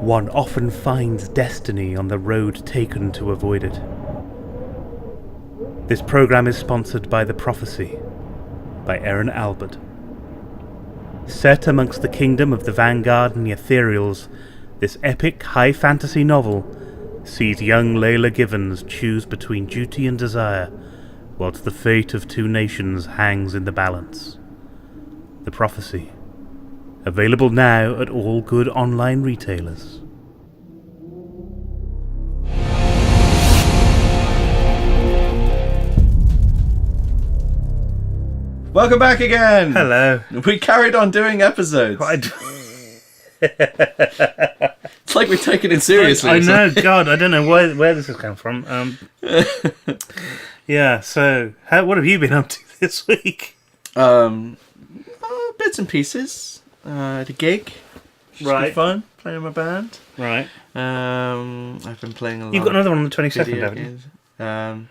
one often finds destiny on the road taken to avoid it. This program is sponsored by The Prophecy, by Aaron Albert. Set amongst the kingdom of the Vanguard and the Ethereals, this epic high fantasy novel sees young Layla Givens choose between duty and desire, whilst the fate of two nations hangs in the balance. The Prophecy. Available now at all good online retailers. Welcome back again! Hello. We carried on doing episodes. It's like we're taking it seriously. I know, God, I don't know where this has come from. Yeah, so, what have you been up to this week? Bits and pieces. At a gig. Right. Good fun, playing in my band. Right. I've been playing a lot. You've got another one on the 22nd, video haven't you? games.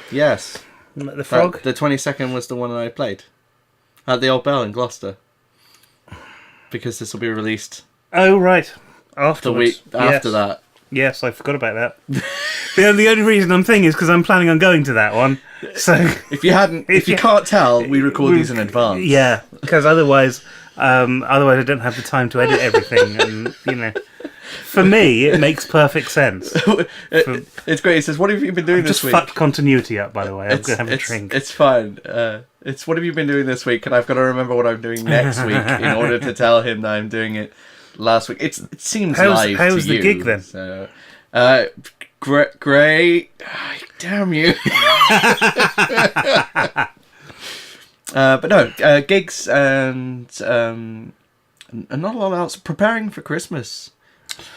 Yes. The Frog? The 22nd was the one that I played. At the Old Bell in Gloucester. Because this will be released Oh, right. the Afterwards. week after that. Yes, I forgot about that. the only reason I'm thinking is because I'm planning on going to that one. So If you can't tell, we record these in advance. yeah, because otherwise I don't have the time to edit everything, and for me it makes perfect sense. It's great. It says, "What have you been doing this Just week?" fucked continuity up, by the way. I'm going to have a drink. It's fine. It's what have you been doing this week, and I've got to remember what I'm doing next week in order to tell him that I'm doing it last week. It seems live to you. How's the gig then? So, great. Damn you. But no, gigs and not a lot else. Preparing for Christmas.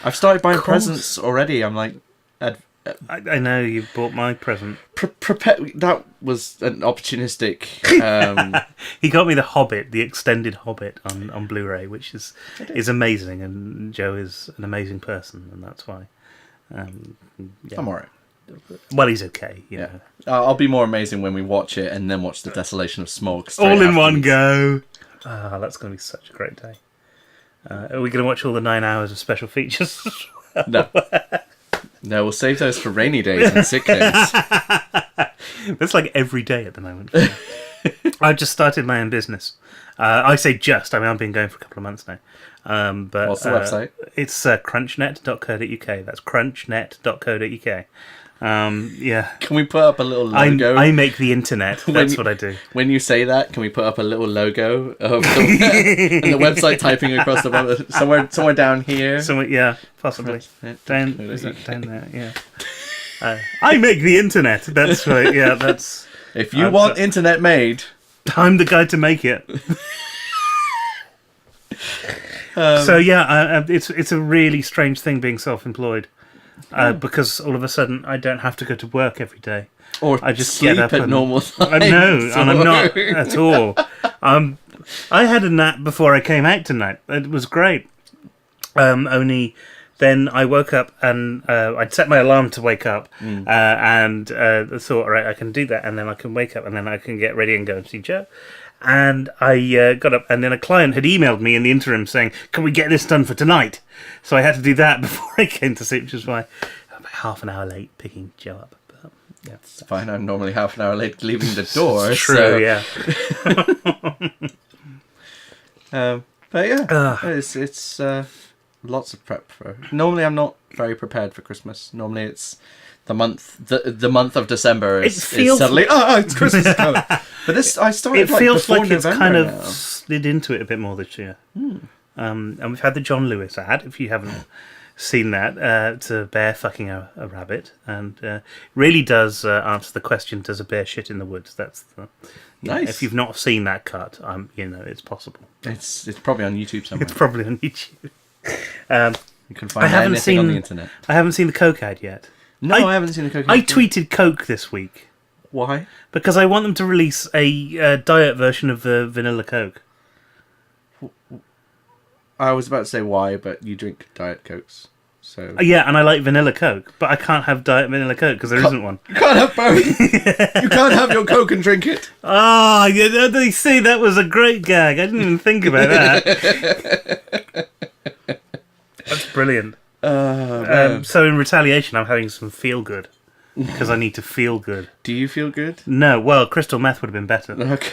I've started buying presents already. I'm like, I know you bought my present. That was an opportunistic. He got me the Hobbit, the extended Hobbit on Blu-ray, which is amazing, and Joe is an amazing person, and that's why. Yeah. I'm alright. Well, he's okay. Yeah. I'll be more amazing when we watch it and then watch The Desolation of Smaug. All in one go. That's going to be such a great day. Are we going to watch all the 9 hours of special features? No. No, we'll save those for rainy days and sick days. That's like every day at the moment. I've just started my own business. I say just, I've been going for a couple of months now. But what's the website? It's crunchnet.co.uk. That's crunchnet.co.uk. Yeah. Can we put up a little logo? I make the internet. That's what I do. When you say that, can we put up a little logo of the, and the website typing across the bottom, somewhere down here? Yeah, possibly. Down there, yeah. I make the internet. That's right. Yeah, that's. If you want internet made, I'm the guy to make it. So yeah, it's a really strange thing being self-employed. Because all of a sudden I don't have to go to work every day. Or I just sleep get up at normal times. I know, and I'm not at all. I had a nap before I came out tonight. It was great. Only then I woke up and I'd set my alarm to wake up and thought, all right, I can do that, and then I can wake up and then I can get ready and go and see Joe. And I got up, and then a client had emailed me in the interim saying, can we get this done for tonight? So I had to do that before I came to see, which is why I'm about half an hour late picking Joe up. But, yeah, it's fine. I'm normally half an hour late leaving the door. It's true, so. Yeah. But yeah, it's lots of prep for. Normally, I'm not very prepared for Christmas. Normally, it's the month of December is suddenly it's Christmas coming. But this I started. It feels like it's November kind of now. slid into it a bit more this year. And we've had the John Lewis ad. If you haven't seen that, it's a bear fucking a rabbit, and really does answer the question: does a bear shit in the woods? That's the. Nice. If you've not seen that cut, it's possible. It's probably on YouTube somewhere. It's probably on YouTube. You can find anything on the internet. I haven't seen the Coke ad yet. No, I haven't seen the Coke ad. I tweeted Coke this week. Why? Because I want them to release a diet version of the vanilla Coke. I was about to say why, but you drink Diet Cokes. So Yeah, and I like vanilla Coke, but I can't have Diet Vanilla Coke because there isn't one. You can't have both. You can't have your Coke and drink it. Ah, you see, that was a great gag. I didn't even think about that. That's brilliant. Man. So in retaliation, I'm having some feel good because I need to feel good. Do you feel good? No, well, crystal meth would have been better. Okay.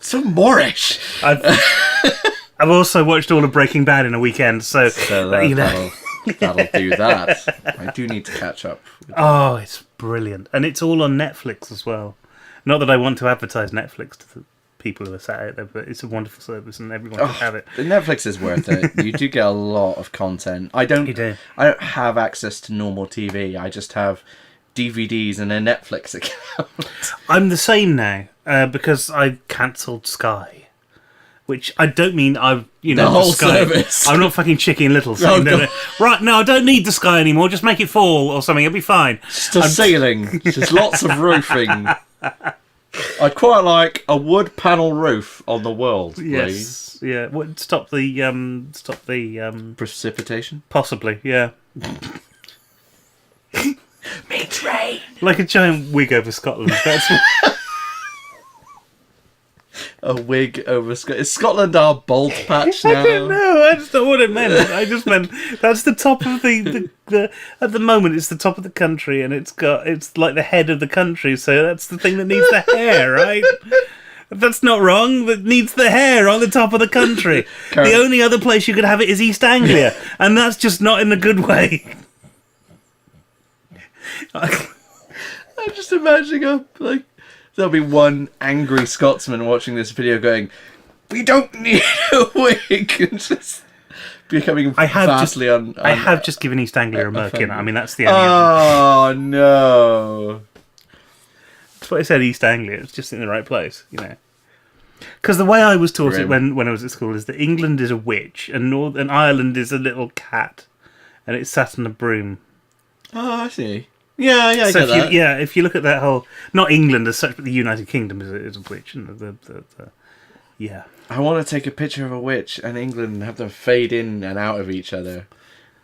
So Moorish. I've also watched all of Breaking Bad in a weekend, so that'll do that. I do need to catch up. Oh, it's brilliant, and it's all on Netflix as well. Not that I want to advertise Netflix to the people who are sat out there, but it's a wonderful service, and everyone should have it. Netflix is worth it. You do get a lot of content. I don't have access to normal TV. I just have DVDs and a Netflix account. I'm the same now because I've cancelled Sky. Which I don't mean the whole Sky. service. I'm not fucking Chicken Little saying right, no, I don't need the Sky anymore, just make it fall or something, it'll be fine. Just a ceiling, just lots of roofing. I'd quite like a wood panel roof on the world, please. Yes, yeah. Stop the precipitation? Possibly, yeah. Mid-rain! Like a giant wig over Scotland, that's what... A wig over Scotland. Is Scotland our bald patch now? I don't know. I just know what it meant. I just meant that's the top of the at the moment it's the top of the country, and it's like the head of the country. So that's the thing that needs the hair, right? That's not wrong. That needs the hair on the top of the country. The only other place you could have it is East Anglia, and that's just not in the good way. I'm just imagining there'll be one angry Scotsman watching this video going, "We don't need a wig," and just becoming vastly I have just given East Anglia a Merc in. I mean, that's the only. Oh no! That's what I said. East Anglia. It's just in the right place, you know. Because the way I was taught it when I was at school is that England is a witch and Northern Ireland is a little cat, and it's sat on a broom. Oh, I see. Yeah, I get that. If you look at that whole... Not England as such, but the United Kingdom is a witch. And yeah. I want to take a picture of a witch and England and have them fade in and out of each other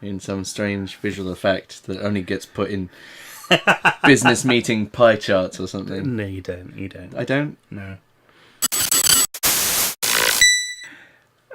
in some strange visual effect that only gets put in business meeting pie charts or something. No, you don't. You don't. I don't? No.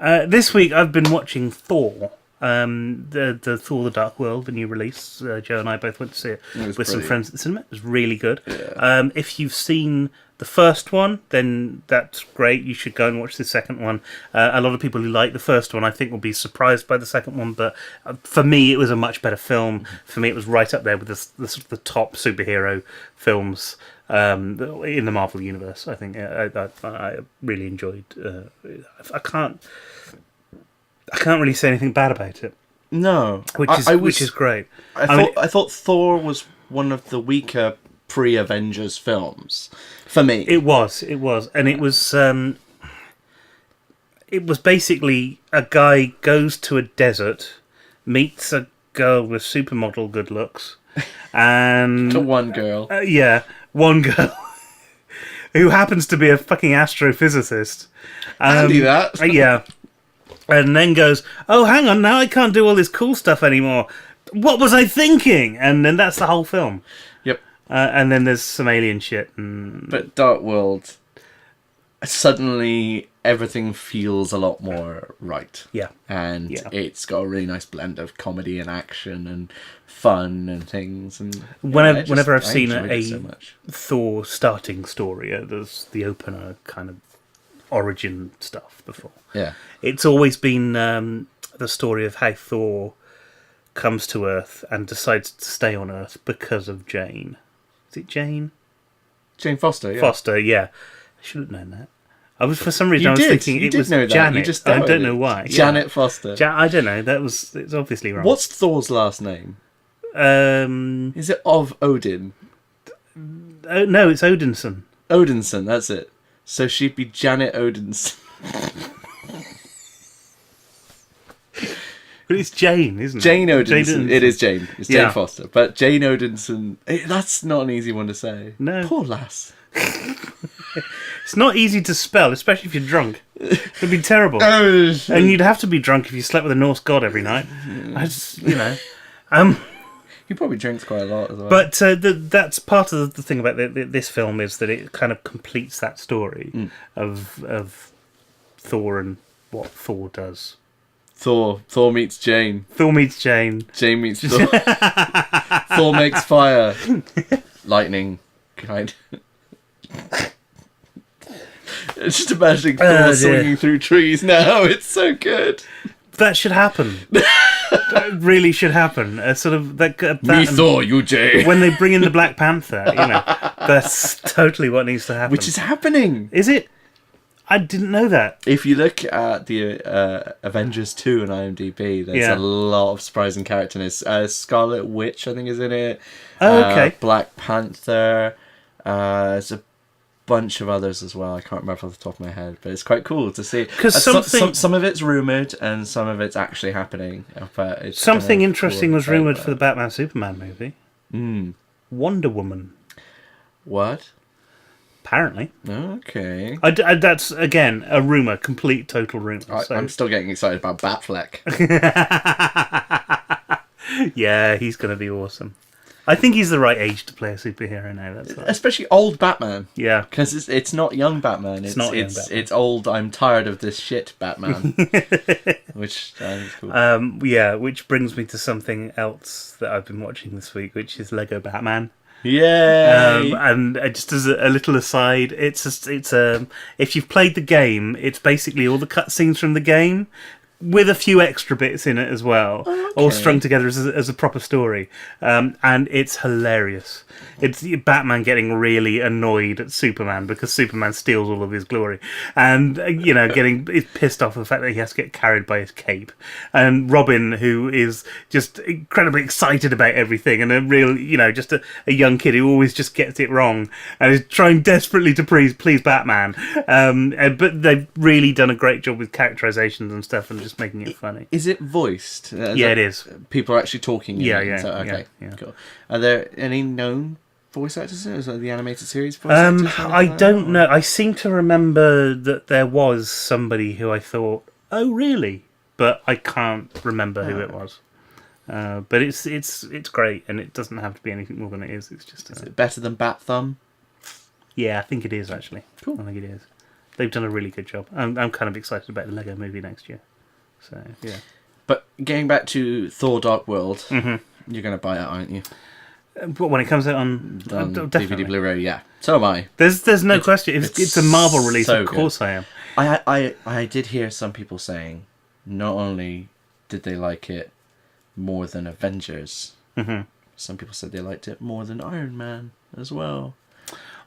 This week I've been watching Thor. The Thor: The Dark World, the new release. Joe and I both went to see it with some friends at the cinema. It was really good. Yeah. If you've seen the first one, then that's great. You should go and watch the second one. A lot of people who like the first one, I think, will be surprised by the second one. But for me, it was a much better film. For me, it was right up there with the top superhero films in the Marvel universe. I think I really enjoyed. I can't really say anything bad about it. No, which is great. I thought Thor was one of the weaker pre-Avengers films for me. It was, and it was basically a guy goes to a desert, meets a girl with supermodel good looks, and one girl, one girl who happens to be a fucking astrophysicist. Handy that, yeah. And then goes, oh, hang on, now I can't do all this cool stuff anymore. What was I thinking? And then that's the whole film. Yep. And then there's some alien shit. But Dark World, suddenly everything feels a lot more right. Yeah. And it's got a really nice blend of comedy and action and fun and things. And whenever I've seen a so Thor starting story, there's the opener kind of origin stuff before. Yeah. It's always been the story of how Thor comes to Earth and decides to stay on Earth because of Jane. Is it Jane? Jane Foster, yeah. Foster, yeah. I should have known that. For some reason I was thinking it was Janet. You just I don't know why. Janet Foster. I don't know. It's obviously wrong. What's Thor's last name? Is it of Odin? No, it's Odinson. Odinson, that's it. So she'd be Janet Odinson. But it's Jane, isn't it? Jane Odinson. It is Jane. It's Jane Foster. But Jane Odinson, that's not an easy one to say. No. Poor lass. It's not easy to spell, especially if you're drunk. It'd be terrible. And you'd have to be drunk if you slept with a Norse god every night. He probably drinks quite a lot as well. But that's part of the thing about this film is that it kind of completes that story of Thor and what Thor does. Thor meets Jane. Thor meets Jane. Jane meets Thor. Thor makes fire. Lightning. Kind. It's just imagining Thor swinging through trees now. It's so good. That should happen. That really should happen. Sort of that Me Thor, you Jane. When they bring in the Black Panther, that's totally what needs to happen. Which is happening. Is it? I didn't know that. If you look at the Avengers 2 on IMDb, there's a lot of surprising characters. Scarlet Witch, I think, is in it. Oh, okay. Black Panther. There's a bunch of others as well. I can't remember off the top of my head, but it's quite cool to see. Because some of it's rumoured and some of it's actually happening. But it's something interesting was rumoured for the Batman Superman movie. Wonder Woman. What? Apparently. Okay. That's, again, a rumour. Complete, total rumour. I'm still getting excited about Batfleck. Yeah, he's going to be awesome. I think he's the right age to play a superhero now. Especially old Batman. Yeah. Because it's not young Batman. It's not young Batman. It's old, I'm tired of this shit Batman. Which is cool. Yeah, which brings me to something else that I've been watching this week, which is Lego Batman. Yay! And just as a little aside, it's if you've played the game, it's basically all the cutscenes from the game, with a few extra bits in it as well, all strung together as a proper story, and it's hilarious. It's Batman getting really annoyed at Superman because Superman steals all of his glory, and getting pissed off at the fact that he has to get carried by his cape, and Robin, who is just incredibly excited about everything, and a real just a young kid who always just gets it wrong and is trying desperately to please Batman, but they've really done a great job with characterizations and stuff, and just making it funny. Is it voiced? It is. People are actually talking. Yeah. Cool. Are there any known voice actors? Is it the animated series voice actors? I don't know. I seem to remember that there was somebody who I thought, oh really? But I can't remember who it was. But it's great, and it doesn't have to be anything more than it is. It's just. Is it better than Bat Thumb? Yeah, I think it is actually. Cool. I think it is. They've done a really good job. I'm kind of excited about the Lego movie next year. So yeah. But getting back to Thor: Dark World, you're going to buy that, aren't you? But when it comes out on DVD, Blu-ray, yeah. So am I. There's no question. It's a Marvel release, so of course good. I am. I did hear some people saying not only did they like it more than Avengers, some people said they liked it more than Iron Man as well.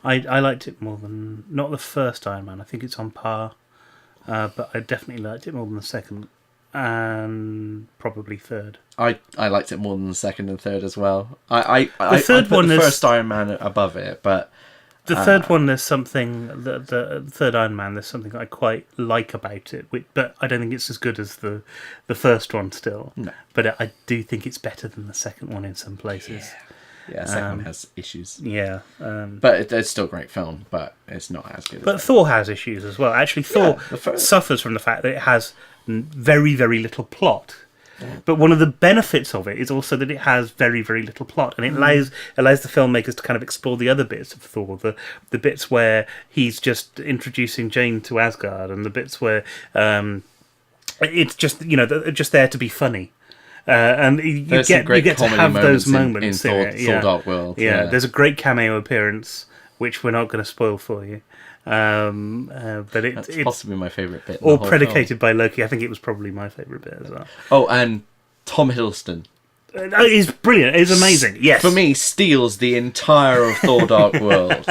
I liked it more than... Not the first Iron Man. I think it's on par. But I definitely liked it more than the second. And probably third. I liked it more than the second and third as well. I put the first Iron Man above it, but... The third one, there's something... The third Iron Man, there's something I quite like about it. But I don't think it's as good as the first one still. No. But I do think it's better than the second one in some places. Yeah, the second one has issues. Yeah. But it's still a great film, but it's not as good as But Thor has issues as well. Actually, Thor suffers from the fact that it has very, very little plot. Yeah. But one of the benefits of it is also that it has very, very little plot, and it allows the filmmakers to kind of explore the other bits of Thor, the bits where he's just introducing Jane to Asgard, and the bits where it's just just there to be funny. And you get to have those moments in Thor Dark World. Yeah, there's a great cameo appearance, which we're not going to spoil for you. But it's possibly my favourite bit. Or predicated by Loki. I think it was probably my favourite bit as well. Oh, and Tom Hiddleston. He's brilliant. He's amazing. Yes. For me, steals the entire of Thor Dark World.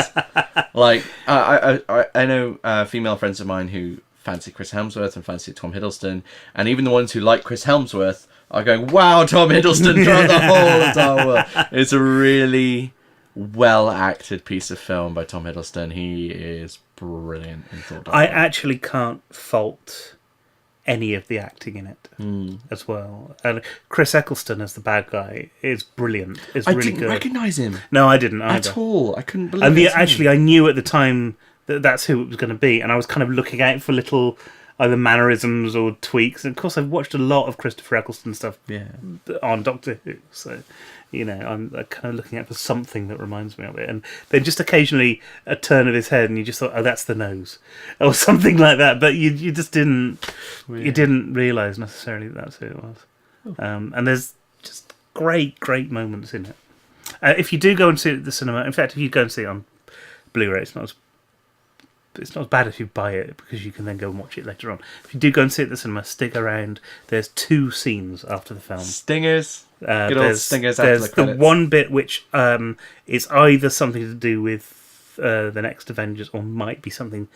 Like, I know female friends of mine who fancy Chris Hemsworth and fancy Tom Hiddleston, and even the ones who like Chris Hemsworth are going, wow, Tom Hiddleston throughout the whole entire world. It's a really well-acted piece of film by Tom Hiddleston. He is brilliant in Thor Dark World. I actually can't fault any of the acting in it as well. And Chris Eccleston as the bad guy is brilliant. It's really good. I didn't recognise him. No, I didn't either. At all. I couldn't believe it. Actually, I knew at the time that that's who it was going to be, and I was kind of looking out for little either mannerisms or tweaks. And of course, I've watched a lot of Christopher Eccleston stuff on Doctor Who, so I'm kind of looking out for something that reminds me of it. And then just occasionally a turn of his head, and you just thought, oh, that's the nose, or something like that. But you just didn't realise necessarily that's who it was. And there's just great moments in it. If you do go and see it at the cinema, in fact, if you go and see it on Blu-ray, it's not as bad if you buy it, because you can then go and watch it later on. If you do go and see it at the cinema, stick around. There's 2 scenes after the film. Stingers. Good old stingers after there's the credits. The one bit which is either something to do with the next Avengers, or might be something,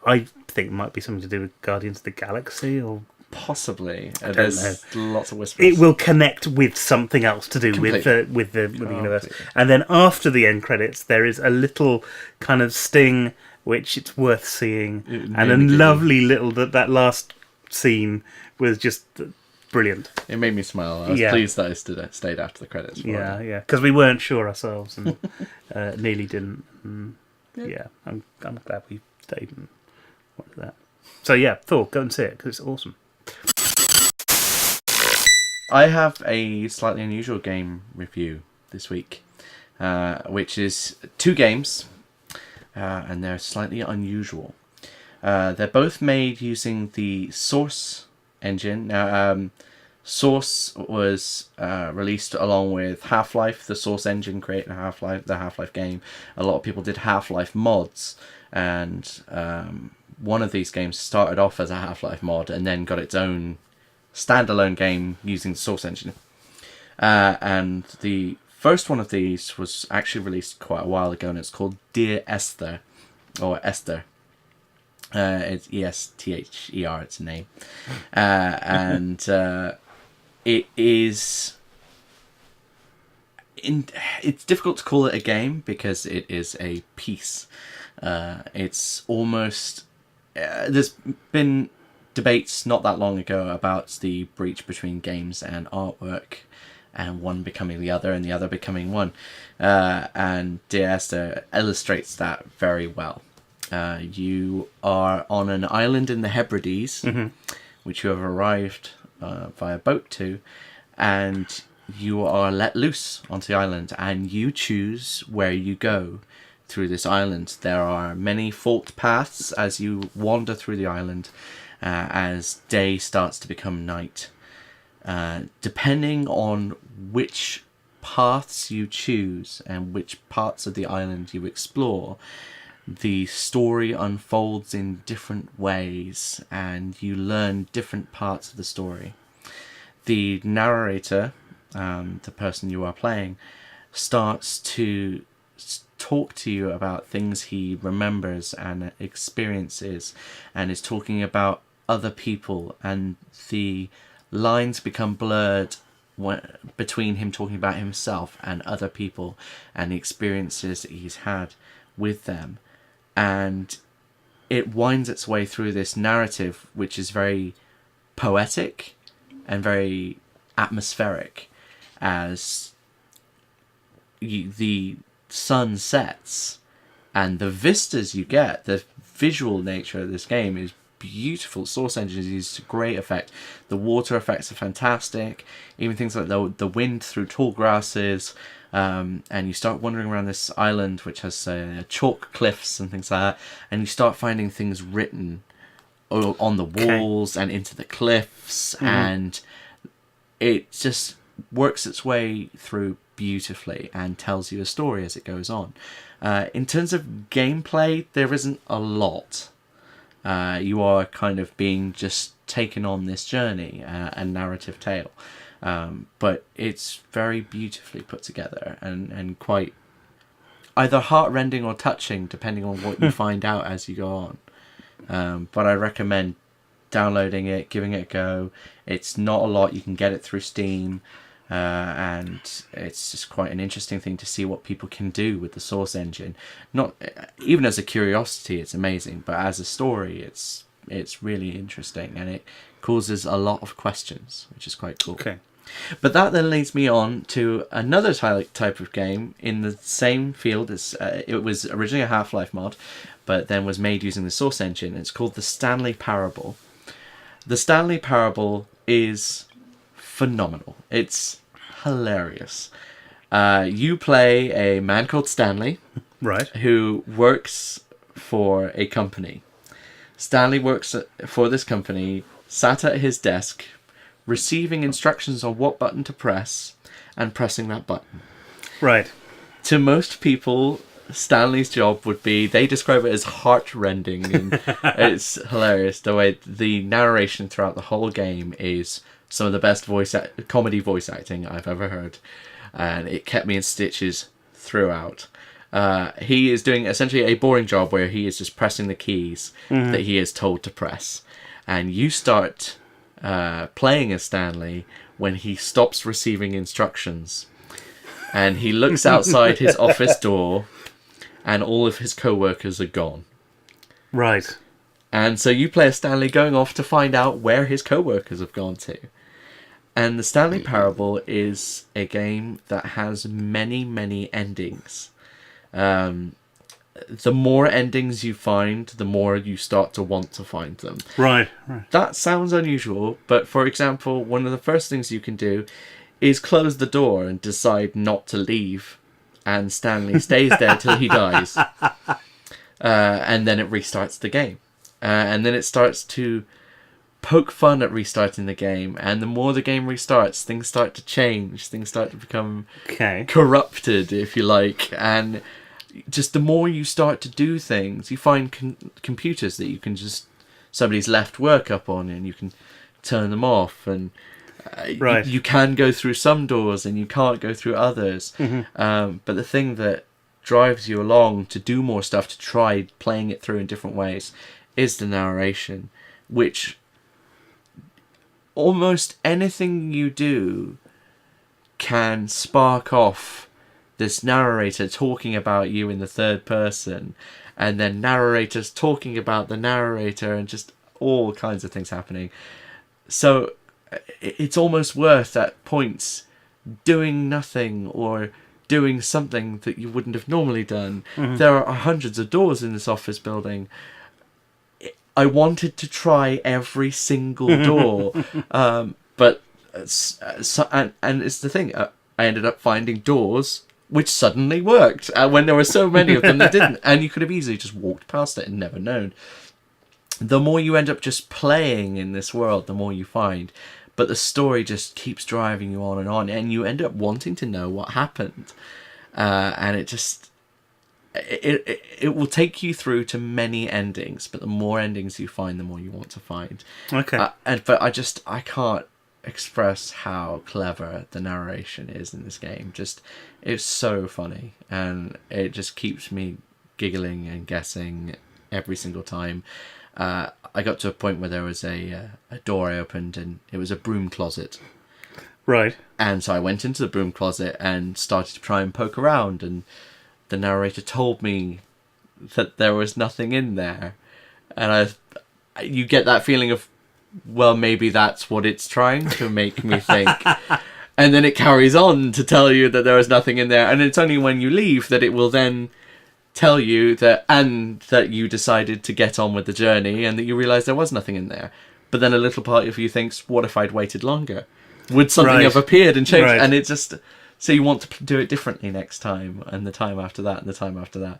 I think might be something to do with Guardians of the Galaxy, or possibly. There's lots of whispers. It will connect with something else to do with the universe. And then after the end credits, there is a little kind of sting, which it's worth seeing, and a lovely little that last scene was just brilliant. It made me smile. I was pleased that I stayed after the credits. Yeah, because we weren't sure ourselves, and nearly didn't. I'm glad we stayed and watched that. So yeah, Thor, go and see it because it's awesome. I have a slightly unusual game review this week, which is 2 games, and they're slightly unusual. They're both made using the Source engine. Now, Source was released along with Half-Life. The Source engine created the Half-Life game. A lot of people did Half-Life mods, and one of these games started off as a Half-Life mod and then got its own standalone game using the Source engine. And the first one of these was actually released quite a while ago, and it's called Dear Esther, or Esther. It's Esther, it's a name. And it is... it's difficult to call it a game because it is a piece. It's almost... there's been debates not that long ago about the breach between games and artwork, and one becoming the other and the other becoming one. And Dear Esther illustrates that very well. You are on an island in the Hebrides, which you have arrived via boat to, and you are let loose onto the island, and you choose where you go through this island. There are many forked paths as you wander through the island, as day starts to become night. Depending on which paths you choose and which parts of the island you explore, the story unfolds in different ways, and you learn different parts of the story. The narrator, the person you are playing, starts to talk to you about things he remembers and experiences, and is talking about other people, and the lines become blurred between him talking about himself and other people and the experiences that he's had with them. And it winds its way through this narrative, which is very poetic and very atmospheric, as the sun sets, and the vistas you get, the visual nature of this game is beautiful. Source engine has used great effect. The water effects are fantastic. Even things like the wind through tall grasses, and you start wandering around this island which has chalk cliffs and things like that, and you start finding things written on the walls and into the cliffs, and it just works its way through beautifully and tells you a story as it goes on. In terms of gameplay, there isn't a lot. You are kind of being just taken on this journey, a narrative tale. But it's very beautifully put together and quite either heart-rending or touching, depending on what you find out as you go on. But I recommend downloading it, giving it a go. It's not a lot. You can get it through Steam. And it's just quite an interesting thing to see what people can do with the Source engine. Not even as a curiosity, it's amazing, but as a story, it's really interesting, and it causes a lot of questions, which is quite cool. Okay. But that then leads me on to another type of game in the same field. As it was originally a Half-Life mod, but then was made using the Source engine. It's called the Stanley Parable. The Stanley Parable is phenomenal. It's hilarious. You play a man called Stanley, Right. who works for a company. Stanley works for this company, sat at his desk, receiving instructions on what button to press, and pressing that button. Right. To most people, Stanley's job would be, they describe it as heart-rending, and it's hilarious. The way the narration throughout the whole game is some of the best comedy voice acting I've ever heard, and it kept me in stitches throughout. He is doing essentially a boring job where he is just pressing the keys that he is told to press, and you start playing as Stanley when he stops receiving instructions, and he looks outside his office door, and all of his co-workers are gone. Right. And so you play as Stanley going off to find out where his co-workers have gone to. And the Stanley Parable is a game that has many, many endings. The more endings you find, the more you start to want to find them. Right. That sounds unusual, but for example, one of the first things you can do is close the door and decide not to leave, and Stanley stays there till he dies. And then it restarts the game. And then it starts to poke fun at restarting the game, and the more the game restarts, things start to change, things start to become corrupted, if you like, and just the more you start to do things, you find computers that you can just, somebody's left work up on, and you can turn them off, and you can go through some doors and you can't go through others. But the thing that drives you along to do more stuff, to try playing it through in different ways, is the narration, which almost anything you do can spark off this narrator talking about you in the third person, and then narrators talking about the narrator, and just all kinds of things happening. So it's almost worth at points doing nothing or doing something that you wouldn't have normally done. There are hundreds of doors in this office building. I wanted to try every single door, but it's the thing. I ended up finding doors which suddenly worked when there were so many of them that didn't, and you could have easily just walked past it and never known. The more you end up just playing in this world, the more you find, but the story just keeps driving you on, and you end up wanting to know what happened, and it just. It will take you through to many endings, but the more endings you find, the more you want to find. Okay. But I can't express how clever the narration is in this game. Just, it's so funny, and it just keeps me giggling and guessing every single time. I got to a point where there was a door I opened, and it was a broom closet. Right. And so I went into the broom closet and started to try and poke around, and the narrator told me that there was nothing in there, and you get that feeling of, well, maybe that's what it's trying to make me think. And then it carries on to tell you that there is nothing in there, and it's only when you leave that it will then tell you that you decided to get on with the journey, and that you realise there was nothing in there. But then a little part of you thinks, what if I'd waited longer? Would something have appeared and changed? And it just... So you want to do it differently next time, and the time after that, and the time after that.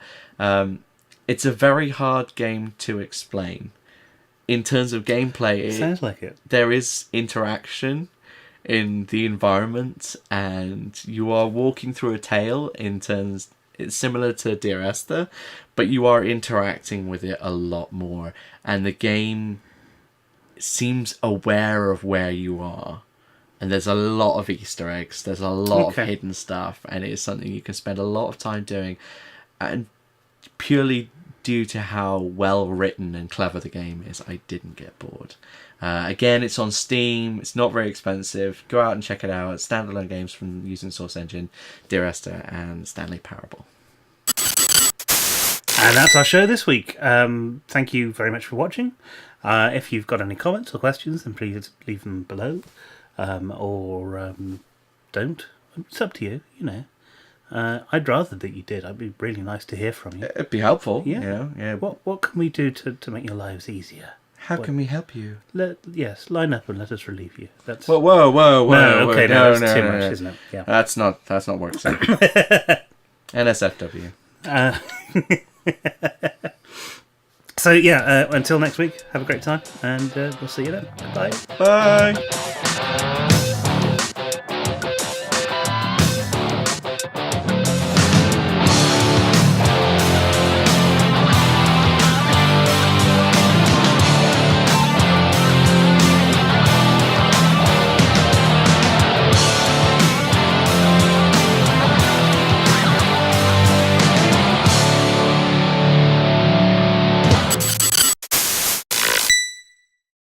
It's a very hard game to explain. In terms of gameplay, It sounds like it. There is interaction in the environment, and you are walking through a tale in terms... It's similar to Dear Esther, but you are interacting with it a lot more, and the game seems aware of where you are. And there's a lot of Easter eggs, there's a lot of hidden stuff, and it is something you can spend a lot of time doing. And purely due to how well written and clever the game is, I didn't get bored. Again, it's on Steam, it's not very expensive. Go out and check it out. It's standalone games from using Source Engine, Dear Esther, and Stanley Parable. And that's our show this week. Thank you very much for watching. If you've got any comments or questions, then please leave them below. Or don't. It's up to you, you know. I'd rather that you did. It'd be really nice to hear from you. It'd be helpful. Yeah. You know? Yeah. What can we do to make your lives easier? How can we help you? Yes, line up and let us relieve you. That's Whoa! no, okay, no, that's too much, isn't it? Yeah, that's not work. NSFW. So yeah, until next week, have a great time, and we'll see you then. Bye. Bye.